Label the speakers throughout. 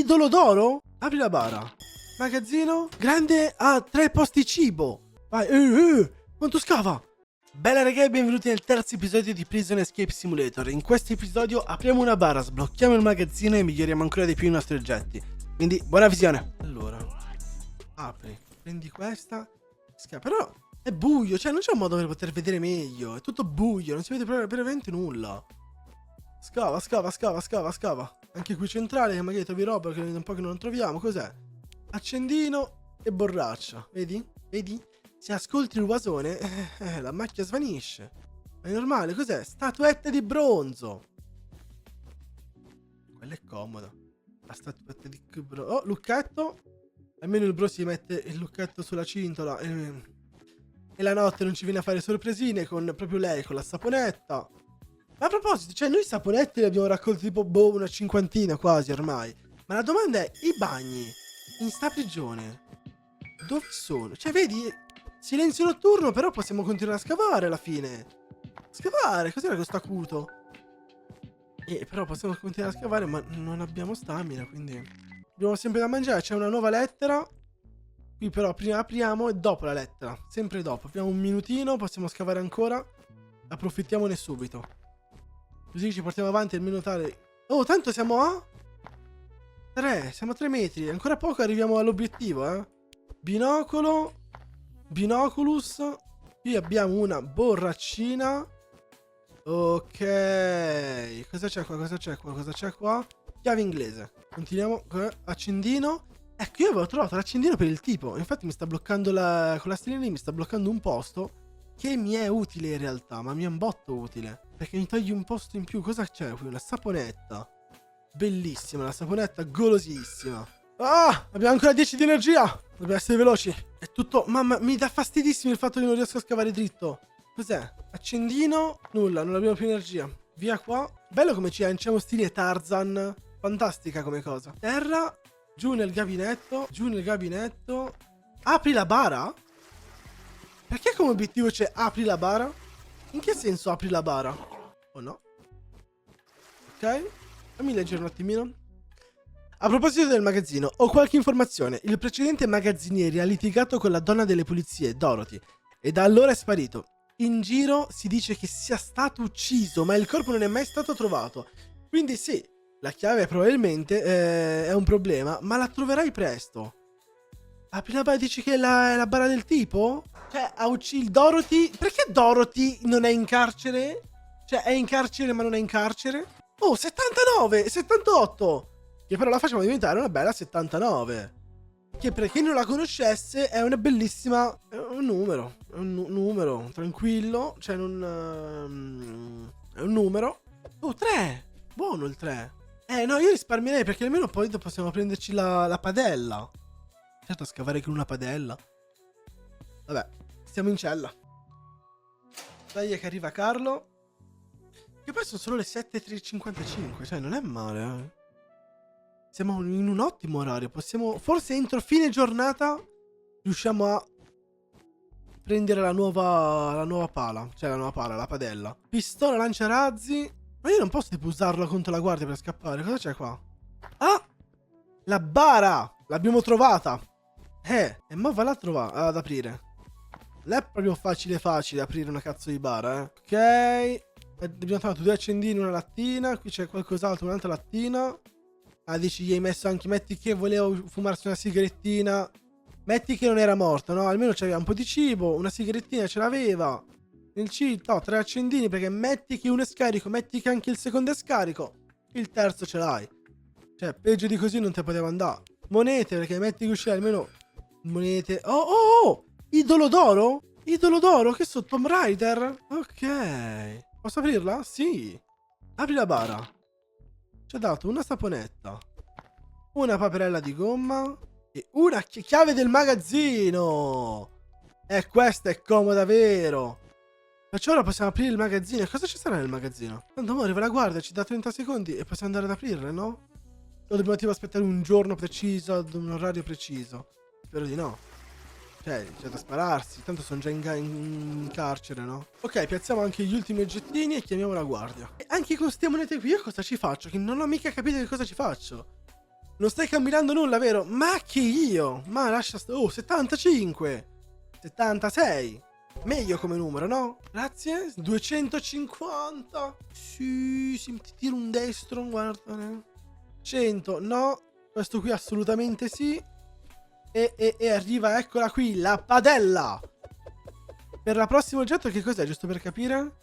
Speaker 1: Idolo d'oro? Apri la bara. Magazzino grande a 3 posti cibo. Vai, quanto scava? Bella raga e benvenuti nel terzo episodio di Prison Escape Simulator. In questo episodio apriamo una bara, sblocchiamo il magazzino e miglioriamo ancora di più i nostri oggetti. Quindi buona visione. Allora, apri, prendi questa, scava. Però è buio, cioè non c'è un modo per poter vedere meglio. È tutto buio, non si vede veramente nulla. Scava. Anche qui centrale, che magari trovi roba che un po' che non troviamo. Cos'è? Accendino e borraccia. Vedi? Se ascolti il guasone, la macchia svanisce. Ma è normale, cos'è? Statuetta di bronzo. Quella è comoda. La statuetta di bronzo. Oh, lucchetto. Almeno il bro si mette il lucchetto sulla cintola. E la notte non ci viene a fare sorpresine con proprio lei, con la saponetta. Ma a proposito, cioè noi saponetti li abbiamo raccolti tipo una cinquantina quasi ormai. Ma la domanda è, i bagni in sta prigione dove sono? Cioè vedi, silenzio notturno, però possiamo continuare a scavare alla fine. Scavare, cos'era questo acuto? Però possiamo continuare a scavare, ma non abbiamo stamina, quindi abbiamo sempre da mangiare. C'è una nuova lettera. Qui però prima apriamo e dopo la lettera, sempre dopo. Abbiamo un minutino, possiamo scavare ancora. Approfittiamone subito. Così ci portiamo avanti almeno tale. Oh, tanto siamo a 3, siamo a 3 metri. Ancora poco arriviamo all'obiettivo, Binocolo. Binoculus. Qui abbiamo una borraccina. Ok. Cosa c'è qua? Chiave inglese. Continuiamo. Accendino. Ecco, io avevo trovato l'accendino per il tipo. Infatti mi sta bloccando con la stellina lì, mi sta bloccando un posto che mi è utile in realtà, ma mi è un botto utile. Perché mi togli un posto in più. Cosa c'è qui? La saponetta. Bellissima, la saponetta golosissima. Ah, abbiamo ancora 10 di energia. Dobbiamo essere veloci. È tutto... Mamma, mi dà fastidissimo il fatto che non riesco a scavare dritto. Cos'è? Accendino. Nulla, non abbiamo più energia. Via qua. Bello come ci lanciamo stile Tarzan. Fantastica come cosa. Terra. Giù nel gabinetto. Apri la bara? Perché come obiettivo c'è apri la bara? In che senso apri la bara? Oh no. Ok. Fammi leggere un attimino. A proposito del magazzino, ho qualche informazione. Il precedente magazziniere ha litigato con la donna delle pulizie, Dorothy, e da allora è sparito. In giro si dice che sia stato ucciso, ma il corpo non è mai stato trovato. Quindi sì, la chiave probabilmente è un problema, ma la troverai presto. Apri la bara, dici che è la bara del tipo? Cioè, ha ucciso Dorothy? Perché Dorothy non è in carcere? Cioè, è in carcere ma non è in carcere? Oh, 79, 78! Che però la facciamo diventare una bella 79. Che per chi non la conoscesse è una bellissima... È un numero. È un numero tranquillo. Cioè, non... è un numero. Oh, 3! Buono il 3. No, io risparmierei perché almeno poi possiamo prenderci la padella. Certo, a scavare con una padella. Vabbè, stiamo in cella. Dai che arriva Carlo. Che poi sono solo le 7:55. Cioè, non è male, Siamo in un ottimo orario. Possiamo... Forse entro fine giornata riusciamo a prendere la nuova pala. Cioè, la padella. Pistola lanciarazzi. Ma io non posso tipo usarla contro la guardia per scappare. Cosa c'è qua? Ah! La bara! L'abbiamo trovata! E mo va là ad aprire. Non è proprio facile aprire una cazzo di bara, Ok. Abbiamo trovato 2 accendini, una lattina. Qui c'è qualcos'altro, un'altra lattina. Ah, dici, gli hai messo anche... Metti che volevo fumarsi una sigarettina. Metti che non era morto, no? Almeno c'aveva un po' di cibo. Una sigarettina ce l'aveva. Nel cheat, no, 3 accendini. Perché metti che uno è scarico. Metti che anche il secondo è scarico. Il terzo ce l'hai. Cioè, peggio di così non te poteva andare. Monete, perché metti che uscì almeno... Monete. Oh! Idolo d'oro? Idolo d'oro? Che so? Tomb Raider? Ok. Posso aprirla? Sì. Apri la bara. Ci ha dato una saponetta, una paperella di gomma e una chiave del magazzino. E questa è comoda, vero? Perciò ora possiamo aprire il magazzino. E cosa ci sarà nel magazzino? Tanto ora arriva la guardia, ci dà 30 secondi e possiamo andare ad aprirle, no? O dobbiamo tipo aspettare un giorno preciso, ad un orario preciso? Spero di no. Cioè, c'è da spararsi. Tanto sono già in carcere, no? Ok, piazziamo anche gli ultimi oggettini e chiamiamo la guardia. E anche con queste monete qui io cosa ci faccio? Che non ho mica capito che cosa ci faccio. Non stai camminando nulla, vero? Ma che io? Ma lascia oh, 75. 76. Meglio come numero, no? Grazie. 250. Sì, ti tiro un destro, guarda. 100, no. Questo qui assolutamente sì. E arriva, eccola qui, la padella. Per la prossima oggetto che cos'è, giusto per capire?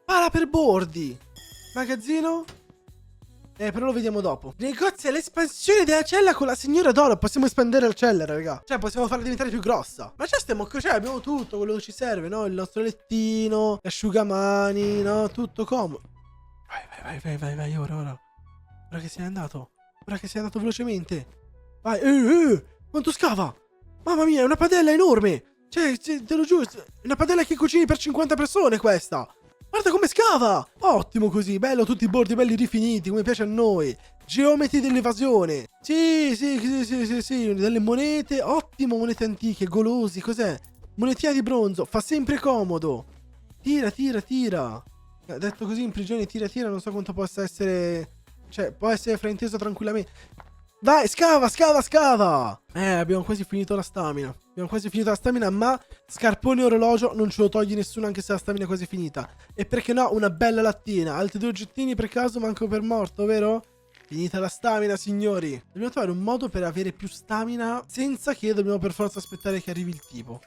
Speaker 1: Pala per bordi. Magazzino? Però lo vediamo dopo. Negozia l'espansione della cella con la signora d'oro. Possiamo espandere la cella, raga. Cioè, possiamo farla diventare più grossa. Ma già stiamo, cioè, abbiamo tutto quello che ci serve, no? Il nostro lettino, l'asciugamani, no? Tutto comodo. Vai, ora. Ora che sei andato. Ora che sei andato velocemente. Vai, quanto scava? Mamma mia, è una padella enorme. Cioè, te lo giuro, è una padella che cucini per 50 persone questa. Guarda come scava! Ottimo così, bello, tutti i bordi belli rifiniti, come piace a noi. Geometri dell'evasione. Sì, delle monete, ottimo, monete antiche, golosi, cos'è? Monetina di bronzo, fa sempre comodo. Tira. Detto così in prigione, tira, non so quanto possa essere... Cioè, può essere frainteso tranquillamente. Vai, scava! Abbiamo quasi finito la stamina. Ma scarpone e orologio non ce lo toglie nessuno, anche se la stamina è quasi finita. E perché no, una bella lattina. Altri 2 oggettini per caso, manco per morto, vero? Finita la stamina, signori. Dobbiamo trovare un modo per avere più stamina senza che dobbiamo per forza aspettare che arrivi il tipo.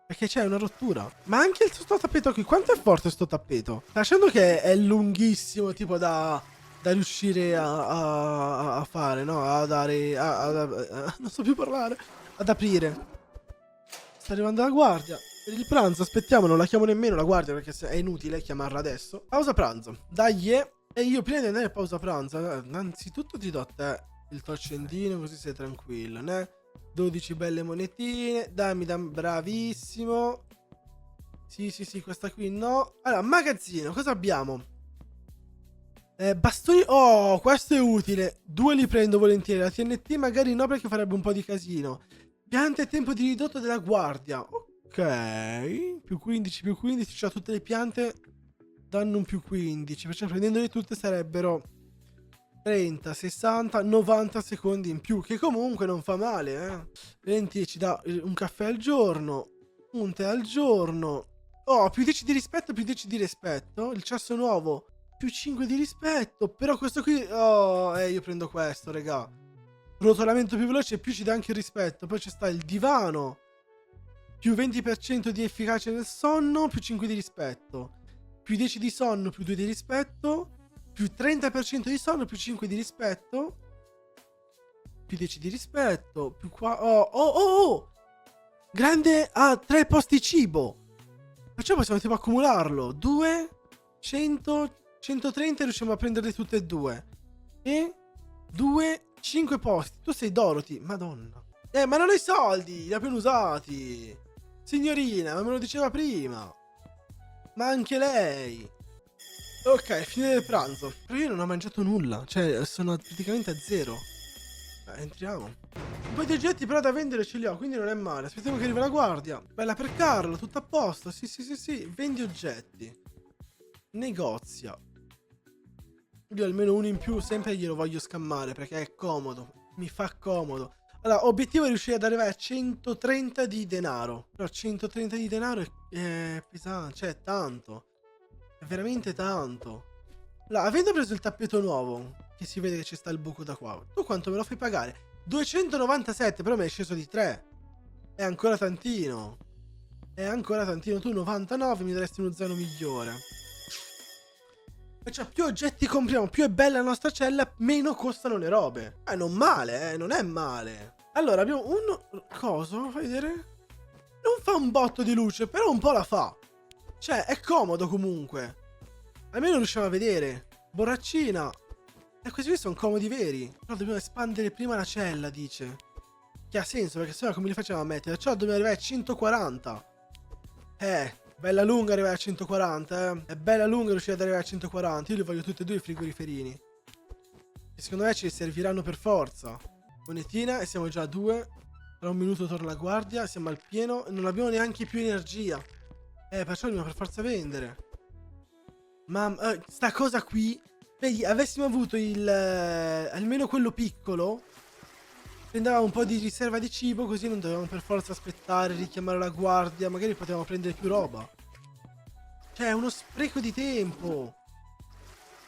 Speaker 1: Perché c'è una rottura. Ma anche sto tappeto qui, quanto è forte sto tappeto? Sta dicendo che è lunghissimo, tipo da riuscire a fare, no? A dare... non so più parlare. Ad aprire. Sta arrivando la guardia. Per il pranzo, aspettiamo, non la chiamo nemmeno la guardia perché è inutile chiamarla adesso. Pausa pranzo. Dai, e io prima di andare a pausa pranzo, innanzitutto ti do a te il tuo accendino così sei tranquillo, né? 12 belle monetine. Dammi, bravissimo. Sì, questa qui no. Allora, magazzino, cosa abbiamo? Bastoni. Oh, questo è utile. 2 li prendo volentieri. La TNT magari no, perché farebbe un po' di casino. Piante e tempo di ridotto della guardia. Ok. Più 15. Cioè tutte le piante danno un più 15. Perciò prendendole tutte sarebbero 30, 60, 90 secondi in più. Che comunque non fa male, eh. 20 ci dà un caffè al giorno. Un tè al giorno. Oh, più 10 di rispetto, Il cesso nuovo. Più 5 di rispetto. Però questo qui... Oh, io prendo questo, raga. Rotolamento più veloce e più ci dà anche il rispetto. Poi c'è sta il divano. Più 20% di efficacia nel sonno. Più 5 di rispetto. Più 10 di sonno, più 2 di rispetto. Più 30% di sonno, più 5 di rispetto. Più 10 di rispetto. Più qua... Oh! Grande... 3 posti cibo. Perciò possiamo tipo accumularlo. 2... 100... 130 riusciamo a prenderle tutte e 2. E 2, 5 posti. Tu sei Dorothy, madonna. Ma non hai soldi, li ho appena usati. Signorina, ma me lo diceva prima. Ma anche lei. Ok, fine del pranzo. Però io non ho mangiato nulla. Cioè, sono praticamente a 0. Entriamo. Un po' di oggetti però da vendere ce li ho, quindi non è male. Aspettiamo che arrivi la guardia. Bella per Carlo, tutto a posto. Sì. Vendi oggetti. Negozia. Io almeno uno in più sempre glielo voglio scammare perché è comodo. Mi fa comodo. Allora, obiettivo è riuscire ad arrivare a 130 di denaro. Però 130 di denaro è pesante, cioè è tanto. È veramente tanto. Allora, avendo preso il tappeto nuovo, che si vede che ci sta il buco da qua, tu quanto me lo fai pagare? 297, però mi è sceso di 3. È ancora tantino. Tu 99 mi daresti uno zaino migliore. Cioè, più oggetti compriamo, più è bella la nostra cella, meno costano le robe. Non male, non è male. Allora, abbiamo un... Cosa? Fai vedere? Non fa un botto di luce, però un po' la fa. Cioè, è comodo comunque. Almeno riusciamo a vedere. Borraccina. E questi qui sono comodi veri. Però dobbiamo espandere prima la cella, dice. Che ha senso, perché sennò come li facciamo a mettere? Perciò dobbiamo arrivare a 140. Bella lunga arrivare a 140, È bella lunga riuscire ad arrivare a 140. Io li voglio tutti e 2 i frigoriferini. E secondo me ci serviranno per forza. Monetina, e siamo già a 2. Tra un minuto torna la guardia, siamo al pieno e non abbiamo neanche più energia. Perciò dobbiamo per forza vendere. Ma sta cosa qui Vedi, avessimo avuto il almeno quello piccolo, prendevamo un po' di riserva di cibo, così non dovevamo per forza aspettare, richiamare la guardia, magari potevamo prendere più roba. Cioè, è uno spreco di tempo.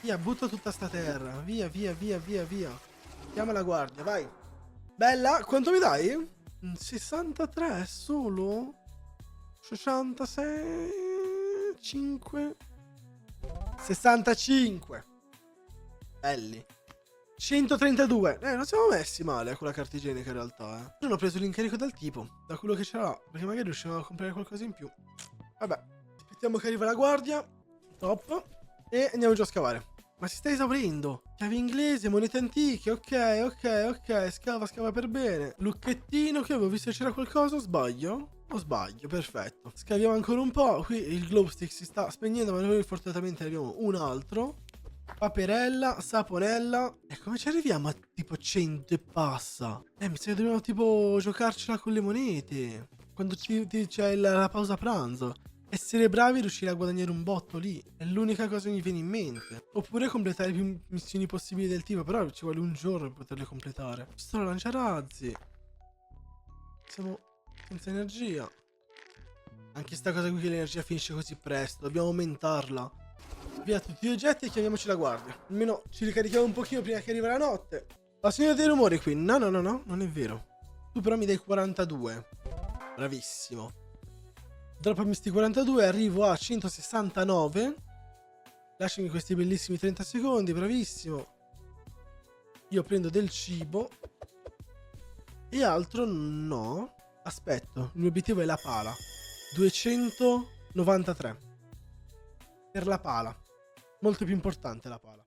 Speaker 1: Via, butta tutta sta terra. Via, via, via, via, via. Chiama la guardia, vai. Bella, quanto mi dai? 63 solo? 66 5 65. Belli. 132. Non siamo messi male con la carta igienica in realtà, eh. Non ho preso l'incarico dal tipo, da quello che c'era, perché magari riuscivamo a comprare qualcosa in più. Vabbè, aspettiamo che arriva la guardia. Top. E andiamo giù a scavare. Ma si sta esaurendo. Chiave inglese, monete antiche, ok, ok, ok. Scava, scava per bene. Lucchettino, che avevo visto c'era qualcosa, o sbaglio? O sbaglio, perfetto. Scaviamo ancora un po'. Qui il glow stick si sta spegnendo, ma noi fortunatamente ne abbiamo un altro. Paperella, saponella. E come ci arriviamo a tipo 100 e passa? Mi sa che dobbiamo tipo giocarcela con le monete. Quando c'è la pausa pranzo. Essere bravi e riuscire a guadagnare un botto lì. È l'unica cosa che mi viene in mente. Oppure completare più missioni possibili del tipo. Però ci vuole un giorno per poterle completare. Sto lanciarazzi. Siamo senza energia. Anche sta cosa qui che l'energia finisce così presto. Dobbiamo aumentarla. Via tutti gli oggetti e chiamiamoci la guardia. Almeno ci ricarichiamo un pochino prima che arrivi la notte. Ho sentito dei rumori qui. No, no, no, no, non è vero. Tu però mi dai 42. Bravissimo. Droppami sti 42, arrivo a 169. Lasciami questi bellissimi 30 secondi, bravissimo. Io prendo del cibo. E altro no. Aspetto, il mio obiettivo è la pala. 293. Per la pala. Molto più importante la pala.